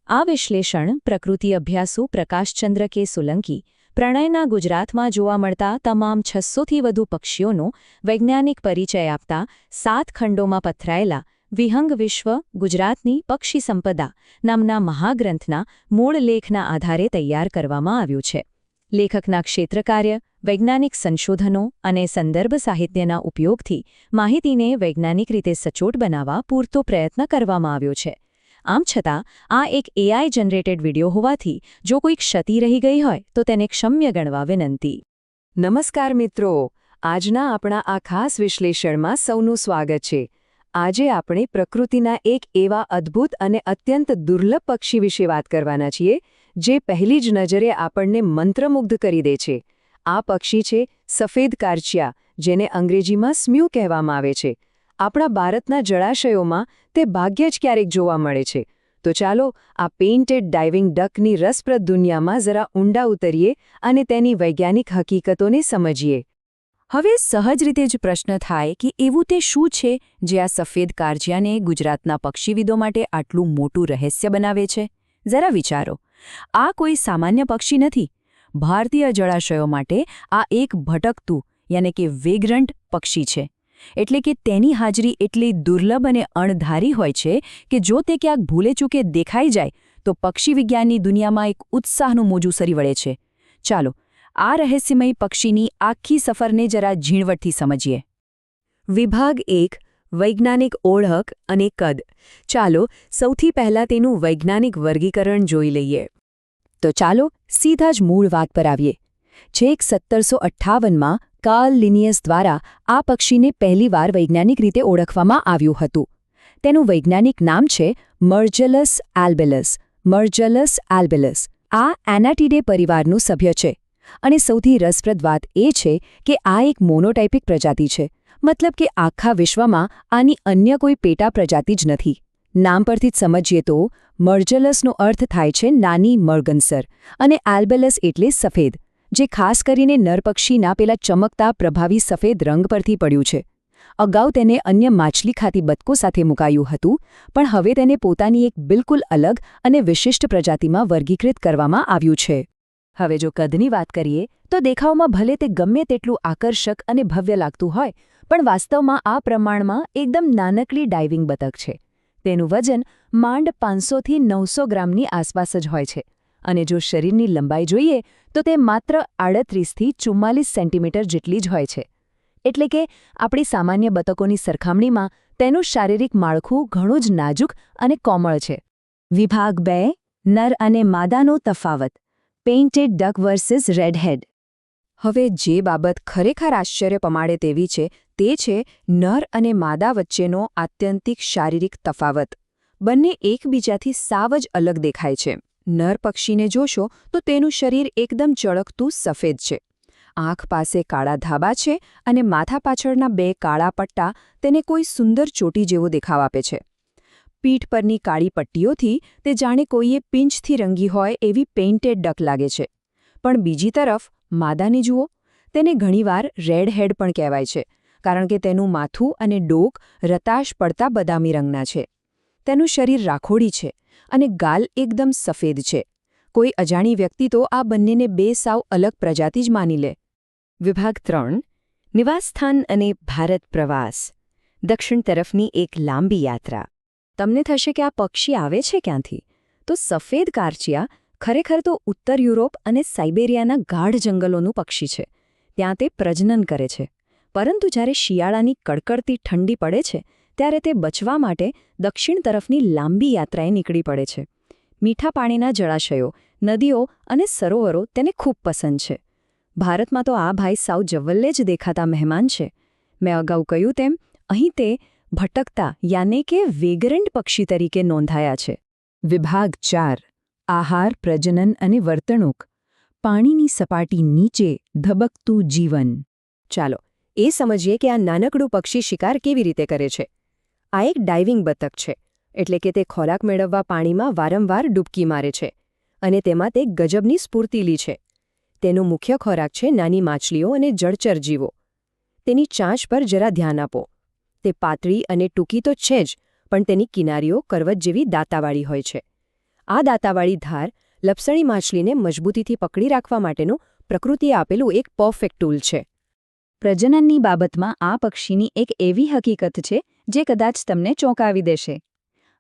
આ વિશ્લેષણ પ્રકૃતિ અભ્યાસુ પ્રકાશચંદ્ર કે સોલંકી પ્રણયના ગુજરાતમાં જોવા મળતા તમામ 600થી વધુ પક્ષીઓનો વૈજ્ઞાનિક પરિચય આપતા 7 ખંડોમાં પથરાયેલા વિહંગ વિશ્વ ગુજરાતની પક્ષી સંપદા નામના મહાગ્રંથના મૂળ લેખના આધારે તૈયાર કરવામાં આવ્યું છે. લેખકના ક્ષેત્રકાર્ય, વૈજ્ઞાનિક સંશોધનો અને સંદર્ભ સાહિત્યના ઉપયોગથી માહિતીને વૈજ્ઞાનિક રીતે સચોટ બનાવવા પૂરતો પ્રયત્ન કરવામાં આવ્યો છે. આમ છતાં આ એક AI જનરેટેડ વિડિયો હોવાથી જો કોઈ ક્ષતિ રહી ગઈ હોય તો તેને ક્ષમ્ય ગણવા વિનંતી. નમસ્કાર મિત્રો, આજના આપણા આ ખાસ વિશ્લેષણમાં સૌનું સ્વાગત છે. આજે આપણે પ્રકૃતિના એક એવા અદ્ભુત અને અત્યંત દુર્લભ પક્ષી વિશે વાત કરવાના છીએ જે પહેલી જ નજરે આપણને મંત્રમુગ્ધ કરી દે છે. આ પક્ષી છે સફેદ કારચિયા, જેને અંગ્રેજીમાં સ્મ્યુ કહેવામાં આવે છે. આપણા ભારતના જળાશયોમાં તે ભાગ્યે જ ક્યારેક જોવા મળે છે. તો ચાલો આ પેઇન્ટેડ ડાઇવિંગ ડકની રસપ્રદ દુનિયામાં જરા ઊંડા ઉતરીએ અને તેની વૈજ્ઞાનિક હકીકતોને સમજીએ. હવે સહજ રીતે જ પ્રશ્ન થાય કે એવું તે શું છે જે આ સફેદ કારચિયાને ગુજરાતના પક્ષીવિદો માટે આટલું મોટું રહસ્ય બનાવે છે? જરા વિચારો, આ કોઈ સામાન્ય પક્ષી નથી. ભારતીય જળાશયો માટે આ એક ભટકતું યાને કે વેગ્રન્ટ પક્ષી છે. એટલે કે તેની હાજરી એટલી દુર્લભ અને અણધારી હોય છે કે જો તે ક્યાંક ભૂલે ચૂકે દેખાઈ જાય તો પક્ષી વિજ્ઞાનની દુનિયામાં એક ઉત્સાહનું મોજું સરી વળે છે. ચાલો આ રહસ્યમય પક્ષીની આખી સફરને જરા ઝીણવટથી સમજીએ. વિભાગ 1, વૈજ્ઞાનિક ઓળખ અને કદ. ચાલો સૌથી પહેલાં તેનું વૈજ્ઞાનિક વર્ગીકરણ જોઈ લઈએ. તો ચાલો સીધા જ મૂળ વાત પર આવીએ. છેક 1758માં કાર્લ લિનિયસ દ્વારા આ પક્ષીને પહેલીવાર વૈજ્ઞાનિક રીતે ઓળખવામાં આવ્યું હતું. તેનું વૈજ્ઞાનિક નામ છે મર્જલસ આલ્બેલસ. મર્જલસ આલ્બેલસ આ એનાટીડે પરિવારનું સભ્ય છે. અને સૌથી રસપ્રદ વાત એ છે કે આ એક મોનોટાઇપિક પ્રજાતિ છે. મતલબ કે આખા વિશ્વમાં આની અન્ય કોઈ પેટા પ્રજાતિ જ નથી. નામ પરથી જ સમજીએ તો મર્જલસનો અર્થ થાય છે નાની મર્ગનસર અને આલ્બેલસ એટલે સફેદ, જે ખાસ કરીને નરપક્ષીના પેલા ચમકતા પ્રભાવી સફેદ રંગ પરથી પડ્યું છે. અગાઉ તેને અન્ય માછલી ખાતી બતકો સાથે મુકાયું હતું, પણ હવે તેને પોતાની એક બિલકુલ અલગ અને વિશિષ્ટ પ્રજાતિમાં વર્ગીકૃત કરવામાં આવ્યું છે. હવે જો કદની વાત કરીએ તો દેખાવમાં ભલે તે ગમે તેટલું આકર્ષક અને ભવ્ય લાગતું હોય, પણ વાસ્તવમાં આ પ્રમાણમાં એકદમ નાનકડી ડાઇવિંગ બતક છે. તેનું વજન માંડ 500થી 900 ગ્રામની આસપાસ જ હોય છે. અને જો શરીરની લંબાઈ જોઈએ તો તે માત્ર 38થી 44 સેન્ટીમીટર જેટલી જ હોય છે. એટલે કે આપણી સામાન્ય બતકોની સરખામણીમાં તેનું શારીરિક માળખું ઘણું જ નાજુક અને કોમળ છે. વિભાગ 2, નર અને માદાનો તફાવત. Painted duck versus redhead. હવે જે બાબત ખરેખર આશ્ચર્ય પમાડે તેવી છે તે છે નર અને માદા વચ્ચેનો આત્યંતિક શારીરિક તફાવત. બંને એકબીજાથી સાવ જ અલગ દેખાય છે. નર પક્ષીને જોશો તો તેનું શરીર એકદમ ચળકતું સફેદ છે. આંખ પાસે કાળા ધાબા છે અને માથા પાછળના 2 કાળા પટ્ટા તેને કોઈ સુંદર ચોટી જેવો દેખાવ આપે છે. પીઠ પરની કાળી પટ્ટીઓથી તે જાણે કોઈએ પીંછથી રંગી હોય એવી પેઇન્ટેડ ડક લાગે છે. પણ બીજી તરફ માદાને જુઓ, તેને ઘણીવાર રેડ હેડ પણ કહેવાય છે, કારણ કે તેનું માથું અને ડોક રતાશ પડતા બદામી રંગના છે. તેનું શરીર રાખોડી છે અને ગાલ એકદમ સફેદ છે. કોઈ અજાણી વ્યક્તિ તો આ બંનેને 2 સાવ અલગ પ્રજાતિ જ માની લે. વિભાગ 3, નિવાસસ્થાન અને ભારત પ્રવાસ. દક્ષિણ તરફની એક લાંબી યાત્રા. તમને થશે કે આ પક્ષી આવે છે ક્યાંથી? તો સફેદ કારચિયા ખરેખર તો ઉત્તર યુરોપ અને સાઇબેરિયાના ગાઢ જંગલોનું પક્ષી છે. ત્યાં તે પ્રજનન કરે છે. પરંતુ જ્યારે શિયાળાની કડકડતી ઠંડી પડે છે ત્યારે તે બચવા માટે દક્ષિણ તરફની લાંબી યાત્રાએ નીકળી પડે છે. મીઠા પાણીના જળાશયો, નદીઓ અને સરોવરો તેને ખૂબ પસંદ છે. ભારતમાં તો આ ભાઈ સાવ જવલ્લે જ દેખાતા મહેમાન છે. મેં અગાઉ કહ્યું તેમ અહીં તે ભટકતા યાને કે વેગરન્ટ પક્ષી તરીકે નોંધાયા છે. વિભાગ 4, આહાર, પ્રજનન અને વર્તણૂક. પાણીની સપાટી નીચે ધબકતું જીવન. ચાલો એ સમજીએ કે આ નાનકડું પક્ષી શિકાર કેવી રીતે કરે છે. આ એક ડાઇવિંગ બતક છે, એટલે કે તે ખોરાક મેળવવા પાણીમાં વારંવાર ડૂબકી મારે છે અને તેમાં તે ગજબની સ્ફૂર્તિલી છે. તેનો મુખ્ય ખોરાક છે નાની માછલીઓ અને જળચર જીવો. તેની ચાંચ પર જરા ધ્યાન આપો. તે પાતળી અને ટૂંકી તો છે જ, પણ તેની કિનારીઓ કરવત જેવી દાંતાવાળી હોય છે. આ દાંતાવાળી ધાર લપસણી માછલીને મજબૂતીથી પકડી રાખવા માટેનું પ્રકૃતિએ આપેલું એક પરફેક્ટ ટૂલ છે. પ્રજનનની બાબતમાં આ પક્ષીની એક એવી હકીકત છે જે કદાચ તમને ચોંકાવી દેશે.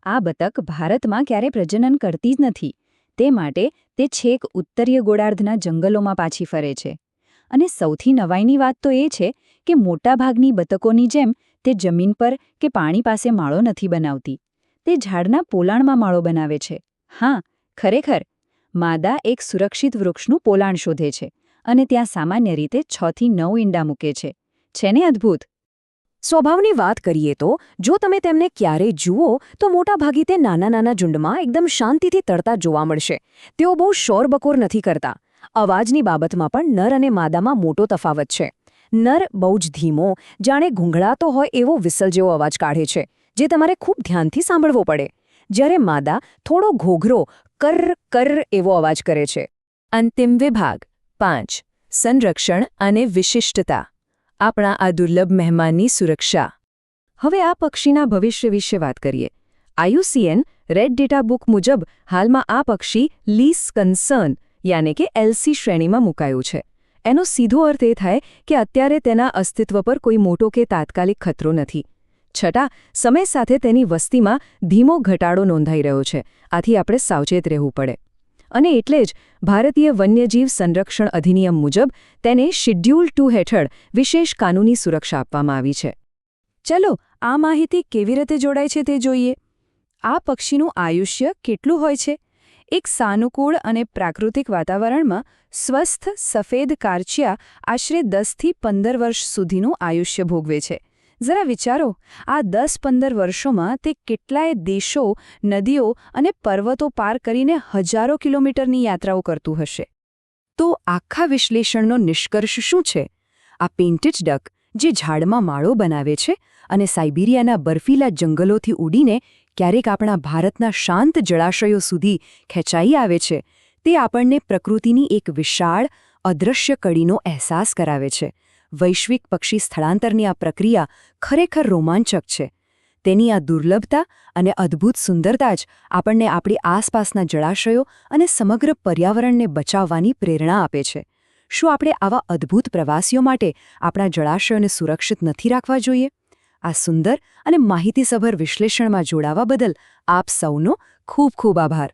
આ બતક ભારતમાં ક્યારે પ્રજનન કરતી જ નથી. તે માટે તે છેક ઉત્તરીય ગોળાર્ધના જંગલોમાં પાછી ફરે છે. અને સૌથી નવાઈની વાત તો એ છે કે મોટાભાગની બતકોની જેમ તે જમીન પર કે પાણી પાસે માળો નથી બનાવતી. તે ઝાડના પોલાણમાં માળો બનાવે છે. હા, ખરેખર. માદા એક સુરક્ષિત વૃક્ષનું પોલાણ શોધે છે અને ત્યાં સામાન્ય રીતે 6 થી 9 ઈંડા મૂકે છે. છે ને અદ્ભુત? સ્વભાવની વાત કરીએ તો જો તમે તેમને ક્યારેય જુઓ તો મોટાભાગે તે નાના ઝુંડમાં એકદમ શાંતિથી તરતા જોવા મળશે. તેઓ બહુ શોરબકોર નથી કરતા. અવાજની બાબતમાં પણ નર અને માદામાં મોટો તફાવત છે. નર બહુ જ ધીમો, જાણે ઘૂંઘળાતો હોય એવો વિસલ જેવો અવાજ કાઢે છે, જે તમારે ખૂબ ધ્યાનથી સાંભળવો પડે. જ્યારે માદા થોડો ઘોઘરો કર્ર કર્ર એવો અવાજ કરે છે. અંતિમ વિભાગ 5. સંરક્ષણ અને વિશિષ્ટતા. આપણા આ દુર્લભ મહેમાનની સુરક્ષા. હવે આ પક્ષીના ભવિષ્ય વિશે વાત કરીએ. IUCN રેડ ડેટા બુક મુજબ હાલમાં આ પક્ષી લીસ્ટ કન્સર્ન યાને કે LC શ્રેણીમાં મુકાયું છે. એનો સીધો અર્થ એ થાય કે અત્યારે તેના અસ્તિત્વ પર કોઈ મોટો કે તાત્કાલિક ખતરો નથી. છતાં સમય સાથે તેની વસ્તીમાં ધીમો ઘટાડો નોંધાઈ રહ્યો છે. આથી આપણે સાવચેત રહેવું પડે. અને એટલે જ ભારતીય વન્યજીવ સંરક્ષણ અધિનિયમ મુજબ તેને શિડ્યુલ 2 હેઠળ વિશેષ કાનૂની સુરક્ષા આપવામાં આવી છે. ચલો આ માહિતી કેવી રીતે જોડાય છે તે જોઈએ. આ પક્ષીનું આયુષ્ય કેટલું હોય છે? એક સાનુકૂળ અને પ્રાકૃતિક વાતાવરણમાં સ્વસ્થ સફેદ કારચિયા આશરે 10 થી 15 વર્ષ સુધીનું આયુષ્ય ભોગવે છે. જરા વિચારો, આ 10-15 વર્ષોમાં તે કેટલાય દેશો, નદીઓ અને પર્વતો પાર કરીને હજારો કિલોમીટરની યાત્રાઓ કરતું હશે. તો આખા વિશ્લેષણનો નિષ્કર્ષ શું છે? આ પેઇન્ટેડ ડક જે ઝાડમાં માળો બનાવે છે અને સાઇબિરિયાના બર્ફીલા જંગલોથી ઉડીને ક્યારેક આપણા ભારતના શાંત જળાશયો સુધી ખેંચાઈ આવે છે, તે આપણને પ્રકૃતિની એક વિશાળ, અદૃશ્ય કડીનો અહેસાસ કરાવે છે. વૈશ્વિક પક્ષી સ્થળાંતરની આ પ્રક્રિયા ખરેખર રોમાંચક છે. તેની આ દુર્લભતા અને અદ્ભુત સુંદરતા જ આપણને આપણી આસપાસના જળાશયો અને સમગ્ર પર્યાવરણને બચાવવાની પ્રેરણા આપે છે. શું આપણે આવા અદ્ભુત પ્રવાસીઓ માટે આપણા જળાશયોને સુરક્ષિત નથી રાખવા જોઈએ? આ સુંદર અને માહિતીસભર વિશ્લેષણમાં જોડાવા બદલ આપ સૌનો ખૂબ ખૂબ આભાર.